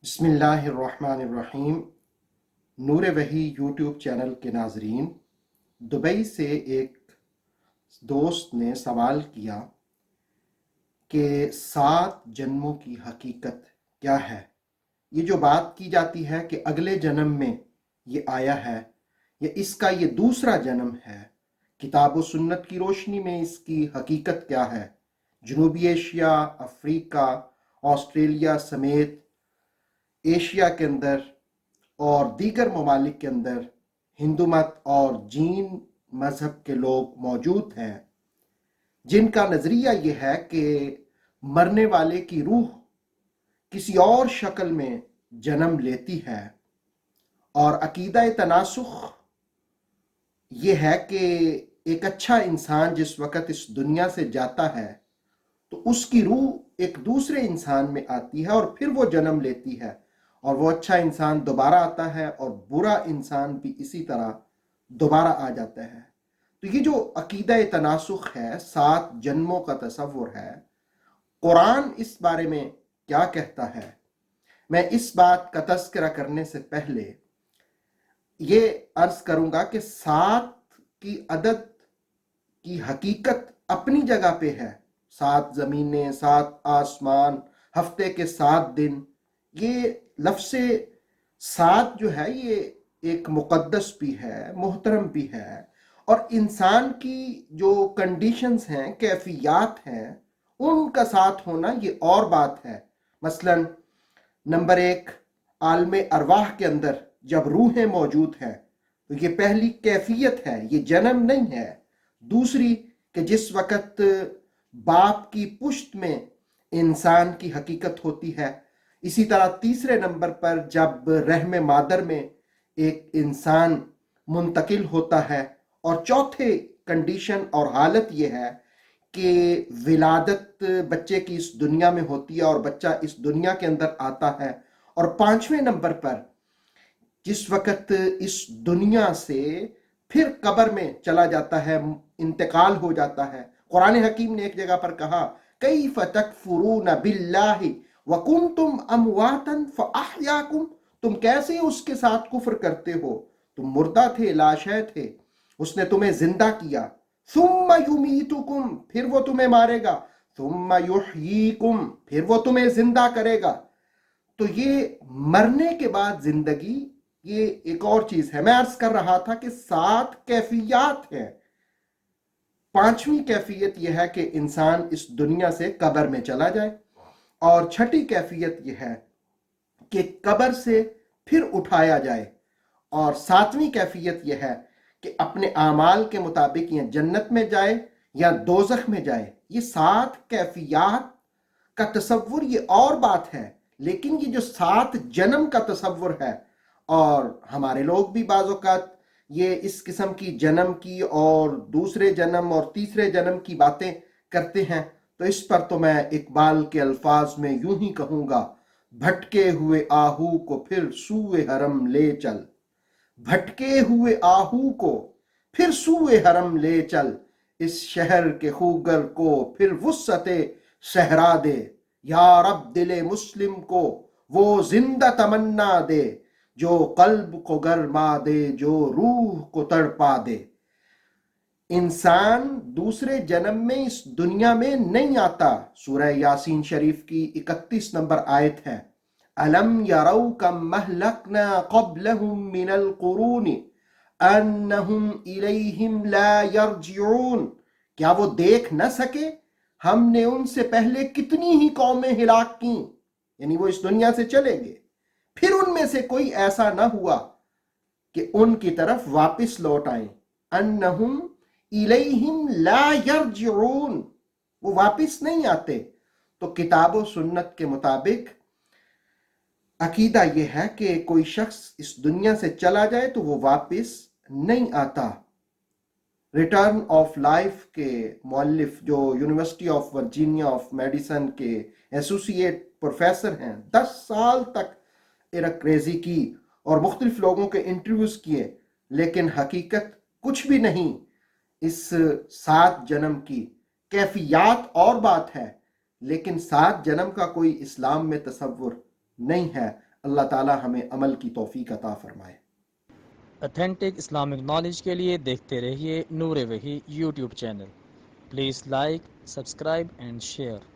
بسم اللہ الرحمن الرحیم۔ نور وحی یوٹیوب چینل کے ناظرین، دبئی سے ایک دوست نے سوال کیا کہ 7 جنموں کی حقیقت کیا ہے۔ یہ جو بات کی جاتی ہے کہ اگلے جنم میں یہ آیا ہے یا اس کا یہ دوسرا جنم ہے، کتاب و سنت کی روشنی میں اس کی حقیقت کیا ہے؟ جنوبی ایشیا، افریقہ، آسٹریلیا سمیت ایشیا کے اندر اور دیگر ممالک کے اندر ہندو مت اور جین مذہب کے لوگ موجود ہیں جن کا نظریہ یہ ہے کہ مرنے والے کی روح کسی اور شکل میں جنم لیتی ہے، اور عقیدہ تناسخ یہ ہے کہ ایک اچھا انسان جس وقت اس دنیا سے جاتا ہے تو اس کی روح ایک دوسرے انسان میں آتی ہے اور پھر وہ جنم لیتی ہے، اور وہ اچھا انسان دوبارہ آتا ہے اور برا انسان بھی اسی طرح دوبارہ آ جاتا ہے۔ تو یہ جو عقیدہ تناسخ ہے، 7 جنموں کا تصور ہے، قرآن اس بارے میں کیا کہتا ہے؟ میں اس بات کا تذکرہ کرنے سے پہلے یہ عرض کروں گا کہ 7 کی عدد کی حقیقت اپنی جگہ پہ ہے۔ 7 زمینیں، 7 آسمان، ہفتے کے 7 دن، یہ لفظ 7 جو ہے یہ ایک مقدس بھی ہے، محترم بھی ہے، اور انسان کی جو کنڈیشنز ہیں، کیفیات ہیں، ان کا ساتھ ہونا یہ اور بات ہے۔ مثلا نمبر 1، عالم ارواح کے اندر جب روحیں موجود ہیں تو یہ پہلی کیفیت ہے، یہ جنم نہیں ہے۔ دوسری کہ جس وقت باپ کی پشت میں انسان کی حقیقت ہوتی ہے۔ اسی طرح تیسرے نمبر پر جب رحم مادر میں ایک انسان منتقل ہوتا ہے، اور چوتھے کنڈیشن اور حالت یہ ہے کہ ولادت بچے کی اس دنیا میں ہوتی ہے اور بچہ اس دنیا کے اندر آتا ہے، اور 5ویں نمبر پر جس وقت اس دنیا سے پھر قبر میں چلا جاتا ہے، انتقال ہو جاتا ہے۔ قرآن حکیم نے ایک جگہ پر کہا کیف تکفرون باللہ وکنتم امواتا فاحیاکم، تم کیسے اس کے ساتھ کفر کرتے ہو، تم مردہ تھے، لاشیں تھے، اس نے تمہیں زندہ کیا۔ ثم یمیتکم، پھر وہ تمہیں مارے گا، ثم یحییکم، پھر وہ تمہیں زندہ کرے گا۔ تو یہ مرنے کے بعد زندگی یہ ایک اور چیز ہے۔ میں عرض کر رہا تھا کہ 7 کیفیات ہیں۔ 5ویں کیفیت یہ ہے کہ انسان اس دنیا سے قبر میں چلا جائے، اور 6ٹھی کیفیت یہ ہے کہ قبر سے پھر اٹھایا جائے، اور 7ویں کیفیت یہ ہے کہ اپنے اعمال کے مطابق یا جنت میں جائے یا دوزخ میں جائے۔ یہ 7 کیفیات کا تصور یہ اور بات ہے، لیکن یہ جو 7 جنم کا تصور ہے، اور ہمارے لوگ بھی بعض اوقات یہ اس قسم کی جنم کی اور دوسرے جنم اور تیسرے جنم کی باتیں کرتے ہیں، تو اس پر تو میں اقبال کے الفاظ میں یوں ہی کہوں گا، بھٹکے ہوئے آہو کو پھر سوئے حرم لے چل، بھٹکے ہوئے آہو کو پھر سوئے حرم لے چل، اس شہر کے خوگر کو پھر وسعت صحرا دے، یا رب دل مسلم کو وہ زندہ تمنا دے، جو قلب کو گرما دے، جو روح کو تڑپا دے۔ انسان دوسرے جنم میں اس دنیا میں نہیں آتا۔ سورہ یاسین شریف کی 31 نمبر آیت ہے، أَلَمْ يَرَوْا كَمْ أَهْلَكْنَا قَبْلَهُمْ مِنَ الْقُرُونِ أَنَّهُمْ إِلَيْهِمْ لَا يَرْجِعُونَ، کیا وہ دیکھ نہ سکے ہم نے ان سے پہلے کتنی ہی قومیں ہلاک کیں، یعنی وہ اس دنیا سے چلے گئے، پھر ان میں سے کوئی ایسا نہ ہوا کہ ان کی طرف واپس لوٹ آئیں۔ انہم الیہم لا یرجعون، وہ واپس نہیں آتے۔ تو کتاب و سنت کے مطابق عقیدہ یہ ہے کہ کوئی شخص اس دنیا سے چلا جائے تو وہ واپس نہیں آتا۔ ریٹرن آف لائف کے مؤلف جو university of Virginia of medicine کے ایسوسیٹ پروفیسر ہیں، 10 سال تک عرق ریزی کی اور مختلف لوگوں کے انٹرویوز کیے، لیکن حقیقت کچھ بھی نہیں اس 7 جنم کی۔ کیفیات اور بات ہے، لیکن 7 جنم کا کوئی اسلام میں تصور نہیں ہے۔ اللہ تعالی ہمیں عمل کی توفیق عطا فرمائے۔ اتھینٹک اسلامک نالج کے لیے دیکھتے رہیے نور وحی YouTube channel. Please like, subscribe and share.